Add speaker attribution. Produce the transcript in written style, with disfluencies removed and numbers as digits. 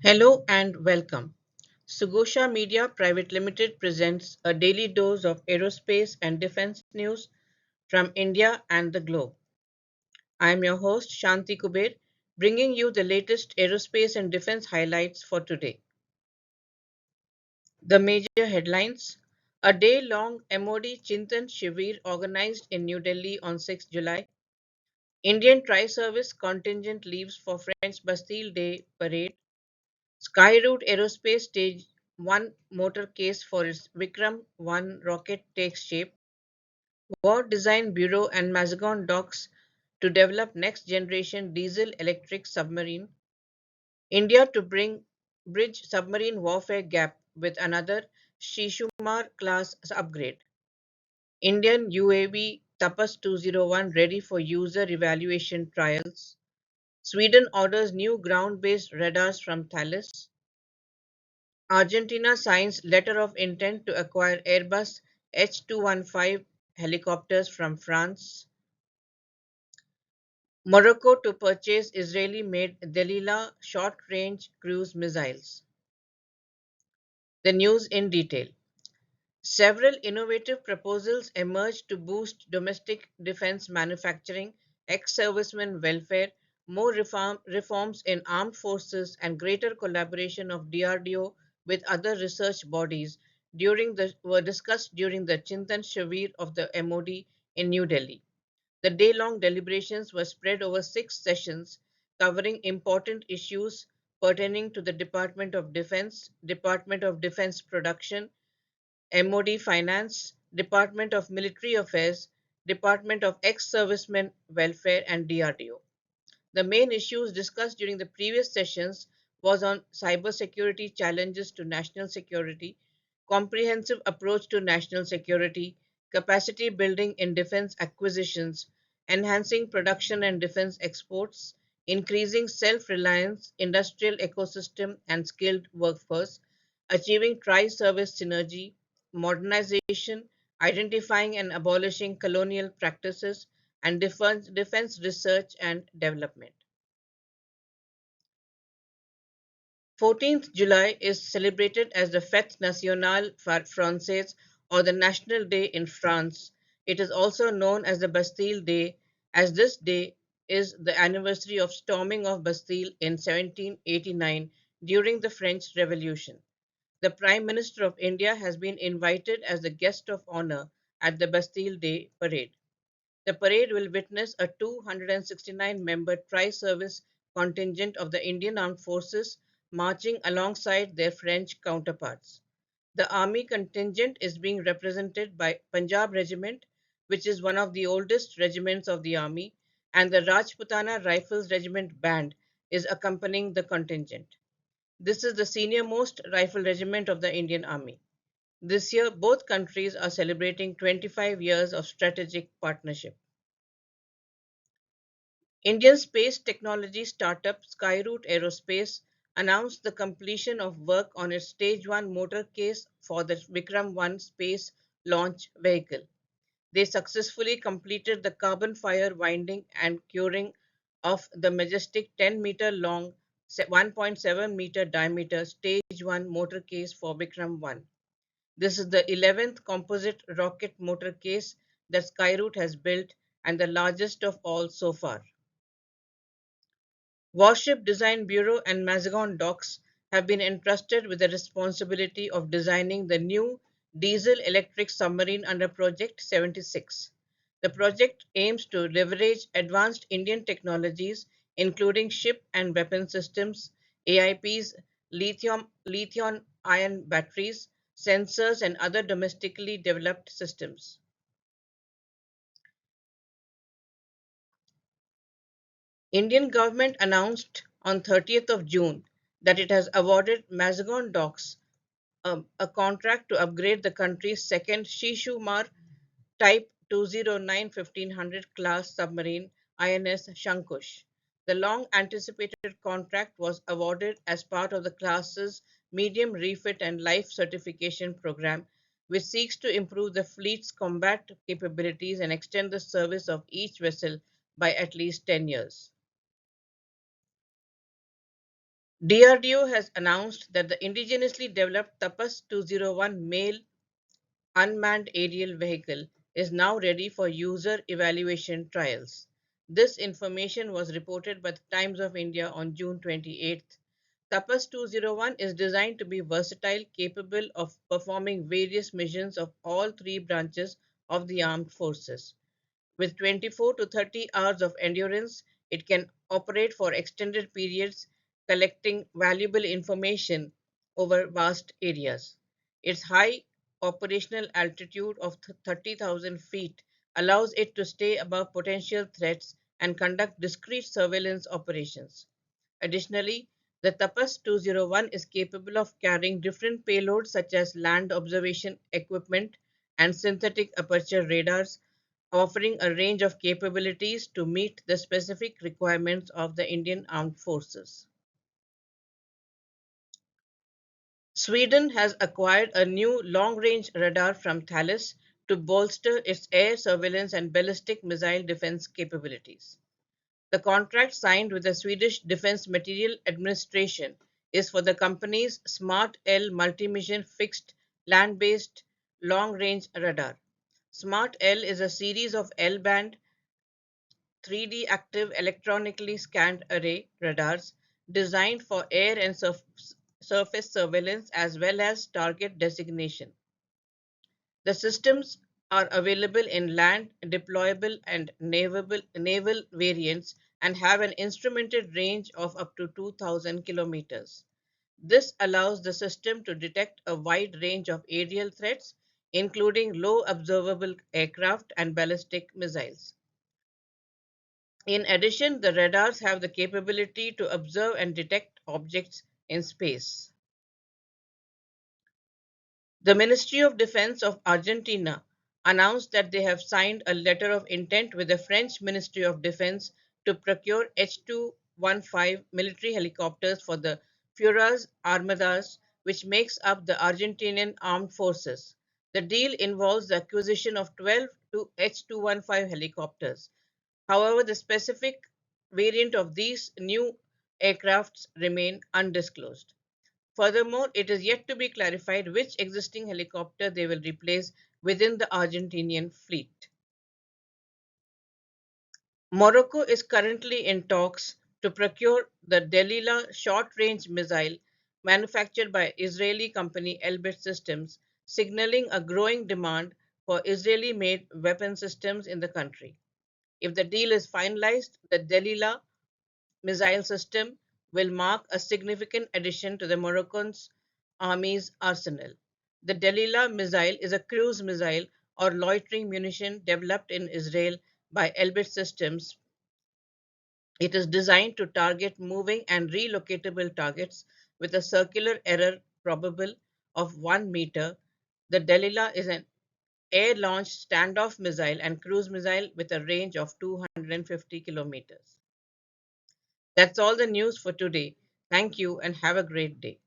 Speaker 1: Hello and welcome. Sugosha Media Private Limited presents a daily dose of aerospace and defense news from India and the globe. I am your host Shanti Kuber, bringing you the latest aerospace and defense highlights for today. The major headlines: a day-long MOD Chintan Shivir organized in New Delhi on 6 July. Indian Tri-Service contingent leaves for French Bastille Day Parade. Skyroot Aerospace Stage 1 motor case for its Vikram 1 rocket takes shape. War Design Bureau and Mazagon docks to develop next generation diesel electric submarine. India to bridge submarine warfare gap with another Shishumar-class upgrade. Indian UAV Tapas-201 ready for user evaluation trials. Sweden orders new ground-based radars from Thales. Argentina signs letter of intent to acquire Airbus H215 helicopters from France. Morocco to purchase Israeli-made Delilah short-range cruise missiles. The news in detail. Several innovative proposals emerged to boost domestic defense manufacturing, ex-servicemen welfare, more reforms in armed forces, and greater collaboration of DRDO with other research bodies were discussed during the Chintan Shivir of the MOD in New Delhi. The day-long deliberations were spread over 6 sessions, covering important issues pertaining to the Department of Defense production, MOD Finance, Department of Military Affairs, Department of Ex-Servicemen Welfare, and DRDO. The main issues discussed during the previous sessions was on cybersecurity challenges to national security, comprehensive approach to national security, capacity building in defense acquisitions, enhancing production and defense exports, increasing self-reliance, industrial ecosystem and skilled workforce, achieving tri-service synergy, modernization, identifying and abolishing colonial practices, and defense research and development. 14th July is celebrated as the Fête nationale française or the National Day in France. It is also known as the Bastille Day, as this day is the anniversary of storming of Bastille in 1789 during the French Revolution. The Prime Minister of India has been invited as the guest of honor at the Bastille Day Parade. The parade will witness a 269-member tri-service contingent of the Indian Armed Forces marching alongside their French counterparts. The army contingent is being represented by Punjab Regiment, which is one of the oldest regiments of the army, and the Rajputana Rifles Regiment band is accompanying the contingent. This is the senior-most rifle regiment of the Indian Army. This year, both countries are celebrating 25 years of strategic partnership. Indian space technology startup Skyroot Aerospace announced the completion of work on its Stage 1 motor case for the Vikram 1 space launch vehicle. They successfully completed the carbon fire winding and curing of the majestic 10-meter long, 1.7-meter diameter Stage 1 motor case for Vikram 1. This is the 11th composite rocket motor case that Skyroot has built and the largest of all so far. Warship Design Bureau and Mazagon Docks have been entrusted with the responsibility of designing the new diesel-electric submarine under Project 76. The project aims to leverage advanced Indian technologies, including ship and weapon systems, AIPs, lithium-ion batteries, sensors, and other domestically developed systems. Indian government announced on 30th of June that it has awarded Mazagon Docks a contract to upgrade the country's second Shishumar Type 209 1500 class submarine INS Shankush. The long anticipated contract was awarded as part of the class's medium refit and life certification program, which seeks to improve the fleet's combat capabilities and extend the service of each vessel by at least 10 years. DRDO has announced that the indigenously developed Tapas-201 male unmanned aerial vehicle is now ready for user evaluation trials. This information was reported by the Times of India on June 28th. Tapas 201 is designed to be versatile, capable of performing various missions of all three branches of the armed forces. With 24 to 30 hours of endurance, it can operate for extended periods, collecting valuable information over vast areas. Its high operational altitude of 30,000 feet allows it to stay above potential threats and conduct discrete surveillance operations. Additionally, the Tapas 201 is capable of carrying different payloads such as land observation equipment and synthetic aperture radars, offering a range of capabilities to meet the specific requirements of the Indian Armed Forces. Sweden has acquired a new long range radar from Thales to bolster its air surveillance and ballistic missile defense capabilities. The contract signed with the Swedish Defence Materiel Administration is for the company's Smart L multi-mission fixed land-based long-range radar. Smart L is a series of L-band 3D active electronically scanned array radars designed for air and surface surveillance as well as target designation. The systems are available in land, deployable, and naval variants and have an instrumented range of up to 2,000 kilometers. This allows the system to detect a wide range of aerial threats, including low observable aircraft and ballistic missiles. In addition, the radars have the capability to observe and detect objects in space. The Ministry of Defense of Argentina announced that they have signed a letter of intent with the French Ministry of Defense to procure H-215 military helicopters for the Fueras Armadas, which makes up the Argentinian armed forces. The deal involves the acquisition of 12 H-215 helicopters. However, the specific variant of these new aircrafts remain undisclosed. Furthermore, it is yet to be clarified which existing helicopter they will replace within the Argentinian fleet. Morocco is currently in talks to procure the Delilah short-range missile manufactured by Israeli company Elbit Systems, signaling a growing demand for Israeli-made weapon systems in the country. If the deal is finalized, the Delilah missile system will mark a significant addition to the Moroccan army's arsenal. The Delilah missile is a cruise missile or loitering munition developed in Israel by Elbit Systems. It is designed to target moving and relocatable targets with a circular error probable of 1 meter. The Delilah is an air-launched standoff missile and cruise missile with a range of 250 kilometers. That's all the news for today. Thank you and have a great day.